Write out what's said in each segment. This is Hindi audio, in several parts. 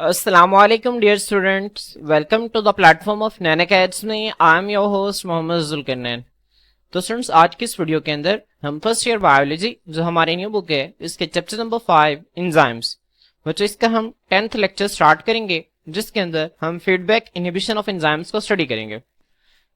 Assalamualaikum dear students, welcome to the platform of Nan Academy. I am your host Mohammad Zulqarnain. तो स्टूडेंट्स आज की इस वीडियो के अंदर हम फर्स्ट ईयर बायोलॉजी जो हमारी न्यू बुक है इसके चैप्टर नंबर 5 एंजाइम्स बच्चों इसका हम 10th लेक्चर स्टार्ट करेंगे जिसके अंदर हम फीडबैक इनहिबिशन ऑफ एंजाइम्स को स्टडी करेंगे।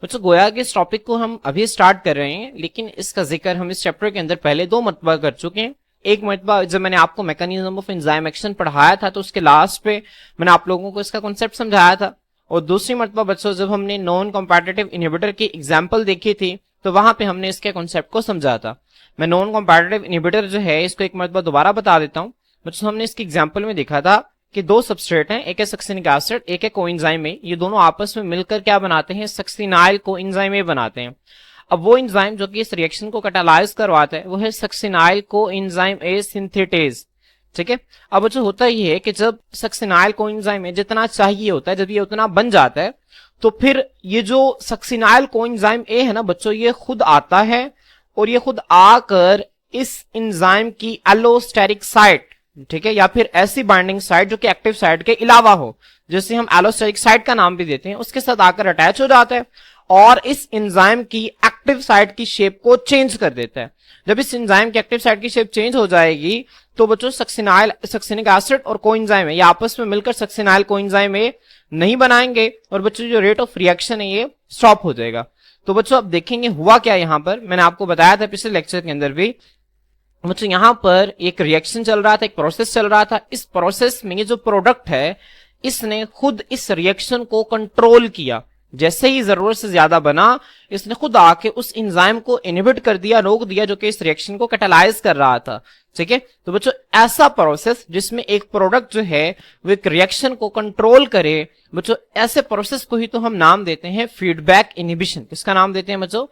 बच्चों गोया के इस टॉपिक को हम अभी स्टार्ट कर रहे हैं लेकिन इसका जिक्र हम इस चैप्टर के अंदर पहले 2 मरतबा कर चुके हैं। एक मरतबा जब मैंने आपको मैकेनिज्म ऑफ एंजाइम एक्शन पढ़ाया था तो उसके लास्ट पे मैंने आप लोगों को इसका कॉन्सेप्ट समझाया था, और दूसरी मरतबा बच्चों जब हमने नॉन कॉम्पिटिटिव इनहिबिटर की एग्जांपल देखी थी तो वहां पे हमने इसके कॉन्सेप्ट को समझा था। मैं नॉन कॉम्पिटिटिव इनहिबिटर जो है इसको एक मरतबा दोबारा बता देता हूँ। बच्चों हमने इसकी एग्जाम्पल में देखा था कि 2 सबस्ट्रेट हैं, एक है सक्सिनिक एसिड एक है कोएंजाइम ए। ये दोनों आपस में मिलकर क्या बनाते हैं, सक्सिनाइल कोएंजाइम ए बनाते हैं। अब वो एंजाइम जो कि इस रिएक्शन को कैटालाइज करवाता है वो है सक्सिनाइल कोएंजाइम ए सिंथेटेज। ठीक है, अब जो होता ही है कि जब सक्सिनाइल कोएंजाइम ए जितना चाहिए होता है, जब ये उतना बन जाता है तो फिर ये जो सक्सिनाइल कोएंजाइम ए है ना बच्चों, ये खुद आता है और ये खुद आकर इस एंजाइम की एलोस्टेरिक साइट, ठीक है, या फिर ऐसी बाइंडिंग साइट जो कि एक्टिव साइट के अलावा हो, जैसे हम एलोस्टेरिक साइट का नाम भी देते हैं, उसके साथ आकर अटैच हो जाता है और इस एंजाइम की एक्टिव साइट की शेप को चेंज कर देता है। जब इस एंजाइम की एक्टिव साइट की शेप चेंज हो जाएगी तो बच्चों सक्सिनिक एसिड और कोएंजाइम है ये आपस में मिलकर सक्सिनाइल कोएंजाइम ए नहीं बनाएंगे और बच्चों जो रेट ऑफ रिएक्शन है ये स्टॉप हो जाएगा। तो बच्चों अब देखेंगे हुआ क्या यहां पर, मैंने आपको बताया था पिछले लेक्चर के अंदर भी। बच्चों यहां पर एक रिएक्शन चल रहा था, एक प्रोसेस चल रहा था। इस प्रोसेस में ये जो प्रोडक्ट है इसने खुद इस रिएक्शन को कंट्रोल किया। जैसे ही जरूरत से ज्यादा बना इसने खुद आके उस एंजाइम को इनहिबिट कर दिया, रोक दिया, जो कि इस रिएक्शन को कैटालाइज कर रहा था। ठीक है, तो बच्चों ऐसा प्रोसेस जिसमें एक प्रोडक्ट जो है वो एक रिएक्शन को कंट्रोल करे, बच्चों ऐसे प्रोसेस को ही तो हम नाम देते हैं फीडबैक इनहिबिशन। किसका नाम देते हैं बच्चों?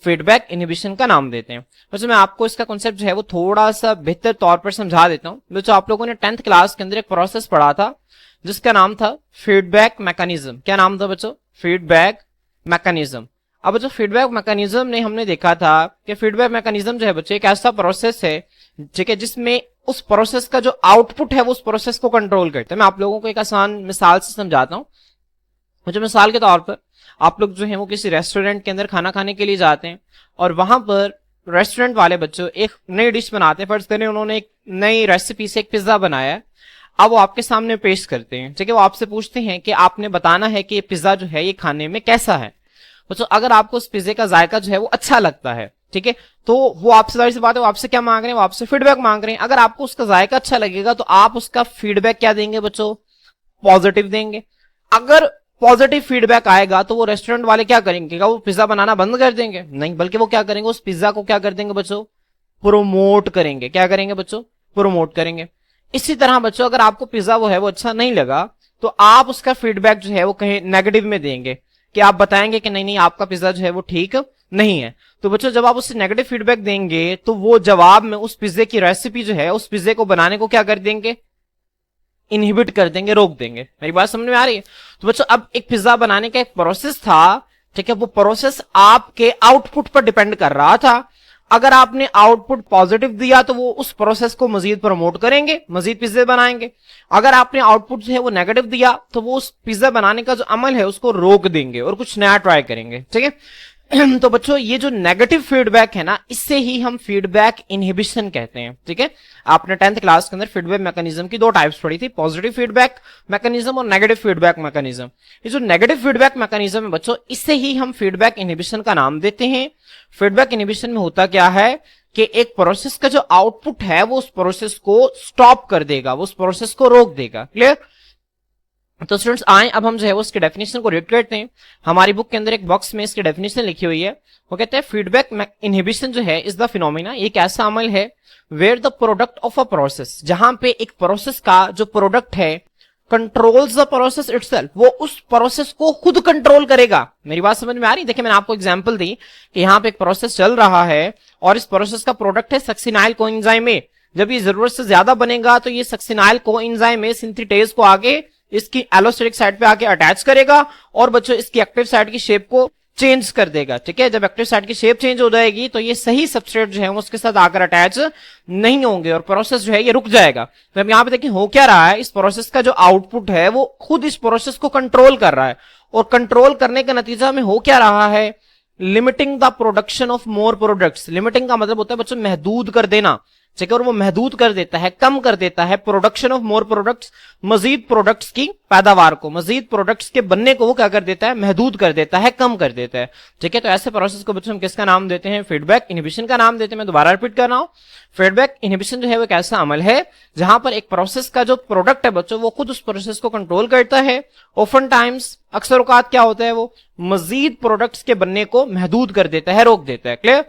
फीडबैक इनहिबिशन का नाम देते हैं। बच्चों मैं आपको इसका कॉन्सेप्ट जो है वो थोड़ा सा बेहतर तौर पर समझा देता हूँ। बच्चों आप लोगों ने 10th क्लास के अंदर एक प्रोसेस पढ़ा था जिसका नाम था फीडबैक मैकेनिज्म। क्या नाम था बच्चों? Feedback mechanism. अब बच्चों फीडबैक मैकेनिज्म ने हमने देखा था कि फीडबैक मैकेनिज्म जो है बच्चों एक ऐसा प्रोसेस है, ठीक है, जिसमें उस प्रोसेस का जो आउटपुट है वो उस प्रोसेस को कंट्रोल करता है। मैं आप लोगों को एक आसान मिसाल से समझाता हूँ। मुझे मिसाल के तौर पर आप लोग जो है वो किसी रेस्टोरेंट के अंदर खाना खाने के लिए जाते हैं और वहां पर रेस्टोरेंट वाले बच्चों एक नई डिश बनाते हैं। फर्ज करें उन्होंने एक नई रेसिपी से एक पिज्जा बनाया है, अब वो आपके सामने पेश करते हैं। ठीक है, वो आपसे पूछते हैं कि आपने बताना है कि ये पिज्जा जो है ये खाने में कैसा है। तो अगर आपको उस पिज्जे का जायका जो है वो अच्छा लगता है, ठीक है, तो वो आपसे जाहिर सी बात है वो आपसे क्या मांग रहे हैं, वो आपसे फीडबैक मांग रहे हैं। अगर आपको उसका जायका अच्छा लगेगा तो आप उसका फीडबैक क्या देंगे बच्चों? पॉजिटिव देंगे। अगर पॉजिटिव फीडबैक आएगा तो वो रेस्टोरेंट वाले क्या करेंगे? वो पिज्जा बनाना बंद कर देंगे? नहीं, बल्कि वो क्या करेंगे, उस पिज्जा को क्या कर देंगे बच्चों? प्रोमोट करेंगे। क्या करेंगे बच्चों? प्रोमोट करेंगे। इसी तरह बच्चों अगर आपको पिज्जा वो है वो अच्छा नहीं लगा तो आप उसका फीडबैक जो है वो कहीं नेगेटिव में देंगे, कि आप बताएंगे कि नहीं नहीं आपका पिज्जा जो है वो ठीक नहीं है। तो बच्चों जब आप उससे नेगेटिव फीडबैक देंगे तो वो जवाब में उस पिज्जे की रेसिपी जो है उस पिज्जे को बनाने को क्या कर देंगे? इनहिबिट कर देंगे, रोक देंगे। मेरी बात समझ में आ रही है? तो बच्चों अब एक पिज्जा बनाने का एक प्रोसेस था, ठीक है, वो प्रोसेस आपके आउटपुट पर डिपेंड कर रहा था। अगर आपने आउटपुट पॉजिटिव दिया तो वो उस प्रोसेस को मजीद प्रमोट करेंगे, मजीद पिज्जे बनाएंगे। अगर आपने आउटपुट जो है वो नेगेटिव दिया तो वो उस पिज्जा बनाने का जो अमल है उसको रोक देंगे और कुछ नया ट्राई करेंगे। ठीक है, तो बच्चों ये जो नेगेटिव फीडबैक है ना इससे ही हम फीडबैक इनहिबिशन कहते हैं। ठीक है, आपने 10th क्लास के अंदर फीडबैक मैकेनिज्म की 2 टाइप्स पढ़ी थी, पॉजिटिव फीडबैक मैकेनिज्म और नेगेटिव फीडबैक मैकेनिज्म। ये जो नेगेटिव फीडबैक मैकेनिज्म है बच्चों इससे ही हम फीडबैक इनहिबिशन का नाम देते हैं। फीडबैक इनहिबिशन में होता क्या है कि एक प्रोसेस का जो आउटपुट है वो उस प्रोसेस को स्टॉप कर देगा, वो उस प्रोसेस को रोक देगा। क्लियर? तो स्टूडेंट्स आए अब हम जो है वो उसके डेफिनेशन को रीड करते हैं। हमारी बुक के अंदर एक बॉक्स में इसकी डेफिनेशन लिखी हुई है। वो कहते हैं फीडबैक इनहिबिशन जो है इज द फिनोमिना, एक ऐसा अमल है where the product of a process, जहां पे एक प्रोसेस का जो प्रोडक्ट है कंट्रोल्स द प्रोसेस इटसेल्फ, वो उस प्रोसेस को खुद कंट्रोल करेगा। मेरी बात समझ में आ रही है? देखिए मैंने आपको एग्जांपल दी कि यहाँ पे एक प्रोसेस चल रहा है और इस प्रोसेस का प्रोडक्ट है सक्सिनाइल कोएंजाइम ए। जब ये जरूरत से ज्यादा बनेगा तो ये सक्सिनाइल कोएंजाइम ए सिंथेटेज को आगे इसकी एलोस्टेरिक साइड पे आके अटैच करेगा और बच्चों इसकी एक्टिव साइड की शेप को चेंज कर देगा। ठीक है, जब एक्टिव साइट की शेप चेंज हो जाएगी तो ये सही सबस्ट्रेट जो है उसके साथ आकर अटैच नहीं होंगे और प्रोसेस जो है ये रुक जाएगा। तो हम यहाँ पे देखिए हो क्या रहा है, इस प्रोसेस का जो आउटपुट है वो खुद इस प्रोसेस को कंट्रोल कर रहा है, और कंट्रोल करने का नतीजा में हो क्या रहा है, limiting the production of more products. Limiting का मतलब होता है बच्चों महदूद कर देना। ठीक है, और वो महदूद कर देता है, कम कर देता है प्रोडक्शन ऑफ मोर प्रोडक्ट्स, मजीद प्रोडक्ट्स की पैदावार को, मजीद प्रोडक्ट्स के बनने को वो क्या कर देता है, महदूद कर देता है, कम कर देता है। ठीक है, तो ऐसे प्रोसेस को बच्चों हम किसका नाम देते हैं, फीडबैक इनहिबिशन का नाम देते हैं। मैं दोबारा रिपीट कर रहा हूं, फीडबैक इनहिबिशन जो है वो एक ऐसा अमल है जहां पर एक प्रोसेस का जो प्रोडक्ट है बच्चों वो खुद उस प्रोसेस को कंट्रोल करता है। ऑफन टाइम्स, अक्सर औकात क्या होता है, वो मजीद प्रोडक्ट्स के बनने को महदूद कर देता है, रोक देता है। क्लियर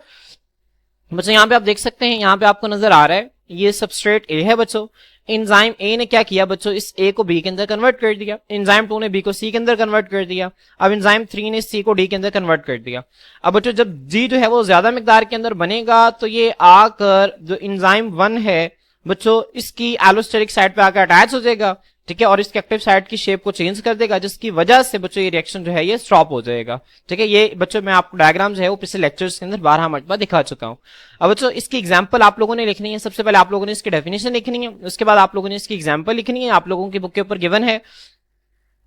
बच्चों, यहाँ पे आप देख सकते हैं, यहाँ पे आपको नजर आ रहा है ये सबस्ट्रेट ए है बच्चों। एंजाइम ए ने क्या किया बच्चों, इस ए को बी के अंदर कन्वर्ट कर दिया, एंजाइम 2 ने बी को सी के अंदर कन्वर्ट कर दिया, अब एंजाइम 3 ने सी को डी के अंदर कन्वर्ट कर दिया। अब बच्चों जब जी जो है वो ज्यादा मिकदार के अंदर बनेगा तो ये आकर जो एंजाइम 1 है बच्चों इसकी एलोस्टेरिक साइड पे आकर अटैच हो जाएगा। ठीक है, और इसके एक्टिव साइड की शेप को चेंज कर देगा, जिसकी वजह से बच्चों ये रिएक्शन जो है ये स्टॉप हो जाएगा। ठीक है, ये बच्चों मैं आपको डायग्राम जो है वो पिछले लेक्चर्स के अंदर 12 मरतबा दिखा चुका हूं। अब बच्चों इसकी एग्जांपल आप लोगों ने लिखनी है। सबसे पहले आप लोगों ने इसकी डेफिनेशन लिखनी है, उसके बाद आप लोगों ने इसकी एग्जांपल लिखनी है। आप लोगों की बुक के ऊपर गिवन है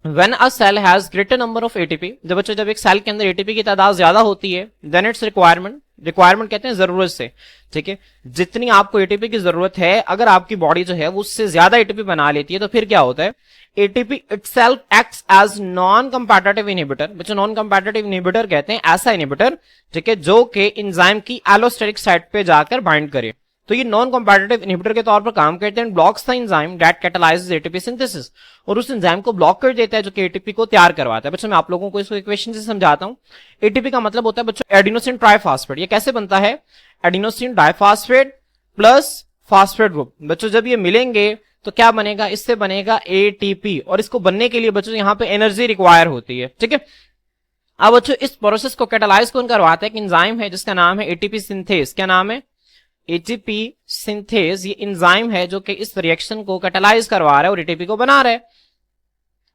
When a cell has greater number of ATP, जब बच्चों जब एक सेल के अंदर एटीपी की तादाद ज्यादा होती है, then its रिक्वायरमेंट कहते हैं जरूरत से। ठीक है, जितनी आपको एटीपी की जरूरत है अगर आपकी बॉडी जो है वो उससे ज्यादा एटीपी बना लेती है तो फिर क्या होता है, ATP itself acts as non competitive inhibitor. बच्चों नॉन कंपैटिटिव इनहिबिटर कहते हैं ऐसा इनहिबिटर, ठीक है, जो कि एंजाइम की एलोस्टेरिक साइट पे जाकर बाइंड करे। तो ये नॉन कॉम्पिटिटिव इनहिबिटर के तौर पर काम करते हैं, blocks the enzyme that catalyses ATP synthesis, और उस एंजाइम को ब्लॉक कर देता है जो कि एटीपी को तैयार करवाता है। बच्चों मैं आप लोगों को इसको इक्वेशन से समझाता हूं। एटीपी का मतलब होता है बच्चों एडिनोसिन ट्राइफॉस्फेट। ये कैसे बनता है, adenosine diphosphate plus phosphate group. बच्चों जब ये मिलेंगे तो क्या बनेगा, इससे बनेगा एटीपी, और इसको बनने के लिए बच्चों यहाँ पे एनर्जी रिक्वायर होती है। ठीक है, अब बच्चों इस प्रोसेस को कैटालाइज कौन करवाता है, एक एंजाइम है जिसका नाम है एटीपी सिंथेस। क्या नाम है, एटीपी सिंथेस। ये एंजाइम है जो कि इस रिएक्शन को कैटालाइज करवा रहा है और एटीपी को बना रहा है।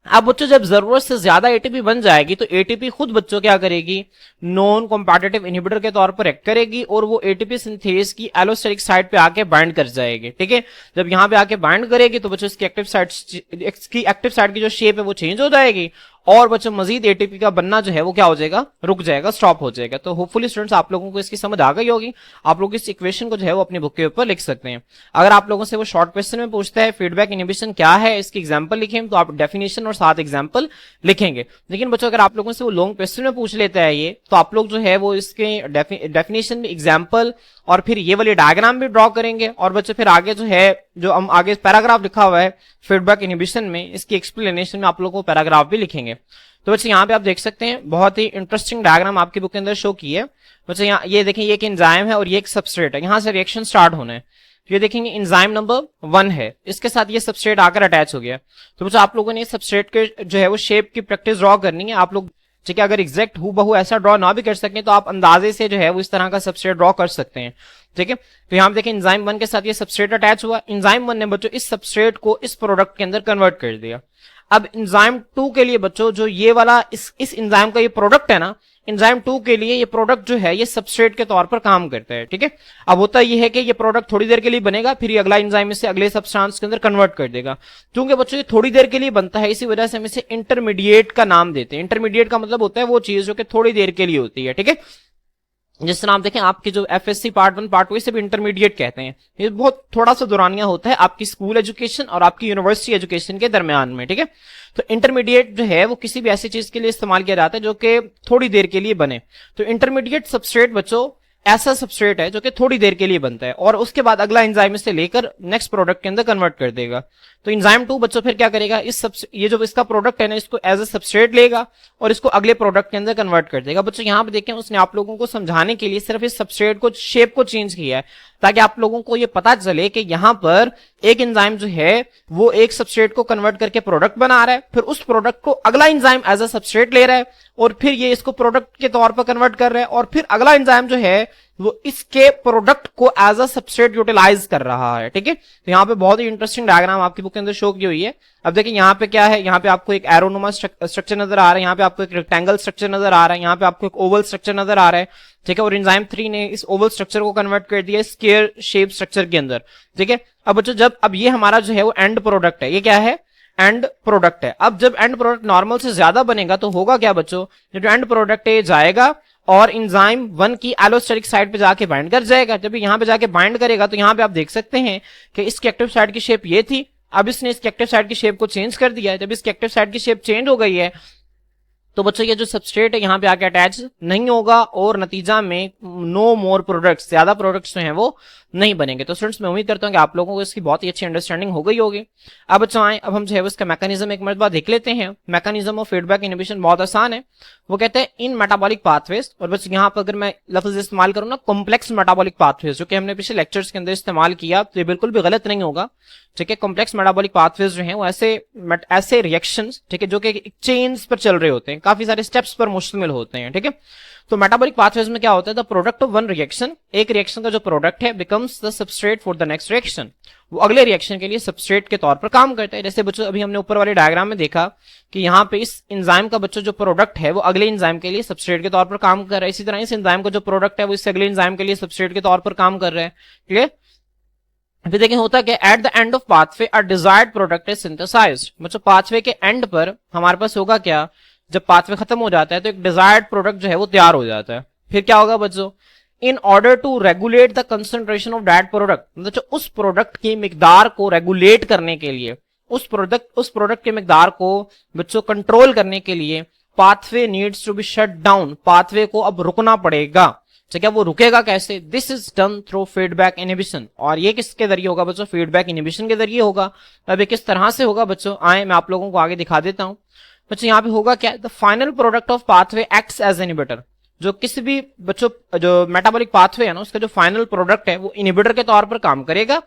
अब बच्चों जब जरूरत से ज्यादा एटीपी बन जाएगी तो एटीपी खुद बच्चों क्या करेगी, नॉन कॉम्पिटिटिव इनहिबिटर के तौर पर एक्ट करेगी और वो एटीपी सिंथेस की एलोस्टेरिक साइट पे आके बाइंड कर जाएगी। ठीक है, जब यहाँ पे आके बाइंड करेगी तो बच्चों इसकी एक्टिव साइट की जो शेप है वो चेंज हो जाएगी और बच्चों मजीद एटीपी का बनना जो है वो क्या हो जाएगा, रुक जाएगा, स्टॉप हो जाएगा। तो होपफुली स्टूडेंट्स आप लोगों को इसकी समझ आ गई होगी। आप लोग इस इक्वेशन को जो है वो अपनी बुक के ऊपर लिख सकते हैं। अगर आप लोगों से वो शॉर्ट क्वेश्चन में पूछता है फीडबैक इनहिबिशन क्या है, इसकी एग्जांपल लिखें, तो आप डेफिनेशन और साथ एग्जांपल लिखेंगे। लेकिन बच्चों अगर आप लोगों से वो लॉन्ग क्वेश्चन में पूछ लेता है ये, तो आप लोग जो है वो इसके डेफिनेशन में एग्जाम्पल और फिर ये वाली डायग्राम भी ड्रॉ करेंगे और बच्चे फिर आगे जो है जो हम आगे पैराग्राफ लिखा हुआ है फीडबैक इनहिबिशन में, इसकी एक्सप्लेनेशन में आप लोगों को पैराग्राफ भी लिखेंगे। तो बच्चे यहाँ पे आप देख सकते हैं बहुत ही इंटरेस्टिंग डायग्राम आपकी बुक के अंदर शो की है। बच्चे यहाँ ये देखें, ये एक एंजाइम है और ये एक सबस्ट्रेट है, यहाँ से रिएक्शन स्टार्ट होना है। ये देखेंगे एंजाइम नंबर 1 है, इसके साथ ये सबस्ट्रेट आकर अटैच हो गया। तो बच्चों आप लोगों ने सबस्ट्रेट के जो है वो शेप की प्रैक्टिस ड्रॉ करनी है। आप लोग ठीक है, अगर एग्जैक्ट हूबहू ऐसा ड्रॉ ना भी कर सकें तो आप अंदाजे से जो है वो इस तरह का सबस्ट्रेट ड्रॉ कर सकते हैं। ठीक है, तो यहाँ देखें एंजाइम 1 के साथ ये सबस्ट्रेट अटैच हुआ, एंजाइम 1 ने बच्चों इस सबस्ट्रेट को इस प्रोडक्ट के अंदर कन्वर्ट कर दिया। अब एंजाइम 2 के लिए बच्चों जो ये वाला इस एंजाइम का ये प्रोडक्ट है ना, एंजाइम 2 के लिए ये प्रोडक्ट जो है ये सबस्ट्रेट के तौर पर काम करता है। ठीक है, अब होता ये है कि ये प्रोडक्ट थोड़ी देर के लिए बनेगा, फिर ये अगला एंजाइम इसे अगले सब्सटेंस के अंदर कन्वर्ट कर देगा। क्योंकि बच्चों ये थोड़ी देर के लिए बनता है, इसी वजह से हम इसे इंटरमीडिएट का नाम देते हैं। इंटरमीडिएट का मतलब होता है वो चीज जो कि थोड़ी देर के लिए होती है। ठीक है, जिस तरह आप देखें आपकी जो एफएससी पार्ट 1 पार्ट 2 इसे भी इंटरमीडिएट कहते हैं। ये बहुत थोड़ा सा दौरानिया होता है आपकी स्कूल एजुकेशन और आपकी यूनिवर्सिटी एजुकेशन के दरमियान में। ठीक है, तो इंटरमीडिएट जो है वो किसी भी ऐसी चीज के लिए इस्तेमाल किया जाता है जो कि थोड़ी देर के लिए बने। तो इंटरमीडिएट सबस्ट्रेट बच्चों ऐसा सबस्ट्रेट है जो कि थोड़ी देर के लिए बनता है और उसके बाद अगला एंजाइम इसे लेकर नेक्स्ट प्रोडक्ट के अंदर कन्वर्ट कर देगा। तो एंजाइम 2 बच्चों फिर क्या करेगा, ये जो इसका प्रोडक्ट है ना इसको एज ए सबस्ट्रेट लेगा और इसको अगले प्रोडक्ट के अंदर कन्वर्ट कर देगा। बच्चों यहाँ पे देखें उसने आप लोगों को समझाने के लिए सिर्फ इस सबस्ट्रेट को शेप को चेंज किया है ताकि आप लोगों को ये पता चले कि यहाँ पर एक एंजाइम जो है वो एक सबस्ट्रेट को कन्वर्ट करके प्रोडक्ट बना रहा है, फिर उस प्रोडक्ट को अगला एंजाइम एज अ सबस्ट्रेट ले रहा है और फिर ये इसको प्रोडक्ट के तौर पर कन्वर्ट कर रहा है और फिर अगला एंजाइम जो है वो इसके प्रोडक्ट को एज अ सबस्ट्रेट यूटिलाइज कर रहा है, ठीक है। तो यहाँ पे बहुत ही इंटरेस्टिंग डायग्राम आपकी बुक के अंदर शो की हुई है। अब देखिए यहाँ पे क्या है, यहाँ पे आपको एक एरोनोमा स्ट्रक्चर नजर आ रहा है, यहाँ पे आपको एक रेक्टेंगल स्ट्रक्चर नजर आ रहा है, यहाँ पे आपको एक ओवल स्ट्रक्चर नजर आ रहा है, ठीक है। और एंजाइम 3 ने इस ओवल स्ट्रक्चर को कन्वर्ट कर दिया स्क्वायर शेप स्ट्रक्चर के अंदर, ठीक है। अब बच्चों जब अब ये हमारा जो है वो एंड प्रोडक्ट है, ये क्या है, एंड प्रोडक्ट है। अब जब एंड प्रोडक्ट नॉर्मल से ज्यादा बनेगा तो होगा क्या बच्चों, जो एंड प्रोडक्ट है जाएगा और एंजाइम 1 की एलोस्टेरिक साइड पे जाके बाइंड कर जाएगा। जब यहाँ पे जाके बाइंड करेगा तो यहाँ पे आप देख सकते हैं कि इसकी एक्टिव साइड की शेप ये थी, अब इसने इसकी एक्टिव साइड की शेप को चेंज कर दिया है। जब इसकी एक्टिव साइड की शेप चेंज हो गई है तो बच्चों ये जो सबस्ट्रेट है यहाँ पे आके अटैच नहीं होगा और नतीजा में नो मोर प्रोडक्ट्स, ज्यादा प्रोडक्ट्स जो हैं वो नहीं बनेंगे। तो स्टूडेंट्स मैं उम्मीद करता हूँ कि आप लोगों को इसकी बहुत ही अच्छी अंडरस्टैंडिंग हो गई होगी। अब बच्चों आए, अब हम जो है इसका मैकेनिज्म एक मरतबा देख लेते हैं। मैकेनिज्म ऑफ फीडबैक इनहिबिशन बहुत आसान है। वो कहते हैं इन मेटाबॉलिक पाथवेज, और बस यहाँ पर अगर मैं लफ्ज इस्तेमाल करूँ ना कॉम्प्लेक्स मेटाबॉलिक पाथवेज, जो कि हमने पिछले लेक्चर्स के अंदर इस्तेमाल किया, तो ये बिल्कुल भी गलत नहीं होगा, ठीक है। कॉम्प्लेक्स मेटाबॉलिक पाथवेज जो हैं वो ऐसे रिएक्शंस, ठीक है, जो कि चेन्स पर चल रहे होते हैं, काफी सारे स्टेप्स पर मुश्तमिल होते हैं, ठीक है। तो मेटाबॉलिक पाथवेज में क्या होता है, the product of one reaction, एक रिएक्शन का जो प्रोडक्ट है becomes the substrate for the next reaction, वो अगले रिएक्शन के लिए सबस्ट्रेट के तौर पर काम करता है। जैसे बच्चों अभी हमने ऊपर वाले डायग्राम में देखा कि यहाँ पे इस एंजाइम का बच्चों जो प्रोडक्ट है वो अगले एंजाइम के लिए सबस्ट्रेट के तौर पर काम कर रहा है। इसी तरह इस एंजाइम का जो प्रोडक्ट है वो इस अगले एंजाइम के लिए सबस्ट्रेट के तौर पर काम कर रहा है, ठीक है। फिर देखें होता क्या, at the end of pathway a desired product is synthesised. मतलब पाथवे के एंड पर हमारे पास होगा क्या, जब पाथवे खत्म हो जाता है तो एक डिजायर्ड प्रोडक्ट जो है वो तैयार हो जाता है। फिर क्या होगा बच्चों, in order to regulate the concentration of that product, मतलब उस प्रोडक्ट की मिकदार को रेगुलेट करने के लिए, उस प्रोडक्ट के मिकदार को बच्चों कंट्रोल करने के लिए pathway needs to be shut down, pathway को अब रुकना पड़ेगा, ठीक है। वो रुकेगा कैसे, this is done through feedback inhibition, और ये किसके जरिए होगा बच्चों, फीडबैक इनहिबिशन के जरिए होगा। अब ये किस तरह से होगा बच्चों, आए मैं आप लोगों को आगे दिखा देता हूं। बच्चों यहाँ पे होगा क्या, the final product of pathway acts as inhibitor, जो किसी भी बच्चों जो मेटाबॉलिक पाथवे है ना उसका जो फाइनल प्रोडक्ट है वो इनहिबिटर के तौर पर काम करेगा।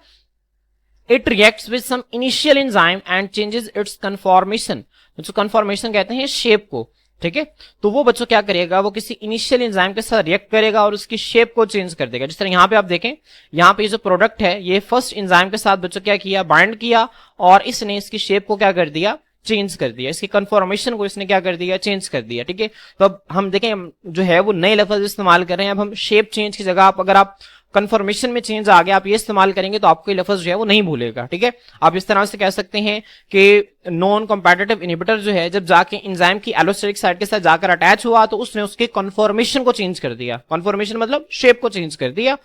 It reacts with some initial enzyme and changes its conformation, जो कन्फॉर्मेशन कहते हैं शेप को, ठीक है। तो वो बच्चों क्या करेगा, वो किसी इनिशियल एंजाइम के साथ रिएक्ट करेगा और उसकी शेप को चेंज कर देगा। जिस तरह यहाँ पे आप देखें, यहाँ पे जो प्रोडक्ट है ये फर्स्ट एंजाइम के साथ बच्चों क्या किया, बाइंड किया और इसने इसकी शेप को क्या कर दिया, चेंज कर दिया, इसकी कन्फॉर्मेशन को इसने क्या कर दिया, चेंज कर दिया, ठीक है। तो अब हम देखें जो है वो नए लफ्ज इस्तेमाल कर रहे हैं। अब हम शेप चेंज की जगह अगर आप कन्फर्मेशन में चेंज आ गया आप ये इस्तेमाल करेंगे तो आपको ये लफ्ज जो है वो नहीं भूलेगा, ठीक है। आप इस तरह से कह सकते हैं कि नॉन कॉम्पिटिटिव इनहिबिटर जो है जब जाके एंजाइम की एलोस्टेरिक साइड के साथ जाकर अटैच हुआ तो उसने उसके कन्फर्मेशन को चेंज कर दिया, कन्फर्मेशन मतलब शेप को चेंज कर दिया।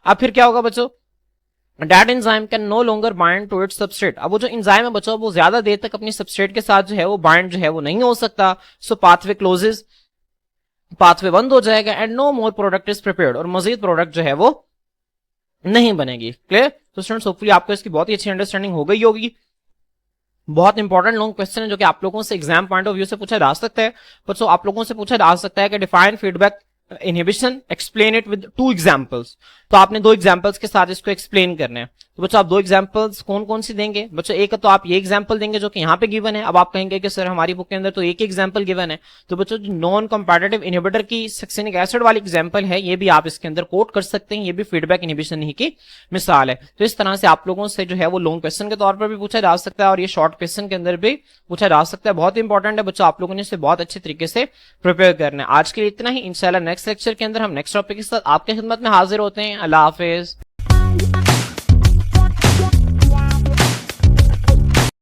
अब फिर क्या होगा बच्चों, That enzyme can no longer bind to its substrate, अब वो जो एंजाइम है बच्चों वो ज्यादा देर तक अपनी सबस्ट्रेट के साथ जो है वो बाइंड जो है वो नहीं हो सकता। सो पाथवे क्लोजेस, पाथवे बंद हो जाएगा and no more product is prepared, और मजीद प्रोडक्ट जो है वो नहीं बनेगी। क्लियर। तो स्टूडेंट्स होपफुली आपको इसकी बहुत ही अच्छी अंडरस्टैंडिंग हो गई होगी। बहुत इंपॉर्टेंट लॉन्ग क्वेश्चन है जो कि आप लोगों से एग्जाम पॉइंट ऑफ व्यू से पूछा जा सकता है। बच्चों आप लोगों से पूछा जा सकता है कि define feedback inhibition, explain it with 2 examples, तो आपने 2 एग्जांपल्स के साथ इसको एक्सप्लेन करना है। तो बच्चों आप 2 एग्जांपल्स कौन कौन सी देंगे बच्चों, एक तो आप ये एग्जांपल देंगे जो कि यहाँ पे गिवन है। अब आप कहेंगे कि सर हमारी बुक के अंदर तो एक ही एग्जांपल गिवन है, तो बच्चों जो नॉन कॉम्पिटिटिव इनहिबिटर की सक्सिनिक एसिड वाली एग्जांपल है ये भी आप इसके अंदर कोट कर सकते हैं, ये भी फीडबैक इनहिबिशन ही की मिसाल है। तो इस तरह से आप लोगों से जो है वो लॉन्ग क्वेश्चन के तौर पर भी पूछा जा सकता है और ये शॉर्ट क्वेश्चन के अंदर भी पूछा जा सकता है। बहुत इंपॉर्टेंट है बच्चों, आप लोगों ने इसे बहुत अच्छे तरीके से प्रिपेयर करना है। आज के लिए इतना ही, इंशाल्लाह नेक्स्ट लेक्चर के अंदर हम नेक्स्ट टॉपिक के साथ आपके खिदमत में हाजिर होते हैं। अल्लाह हाफिज।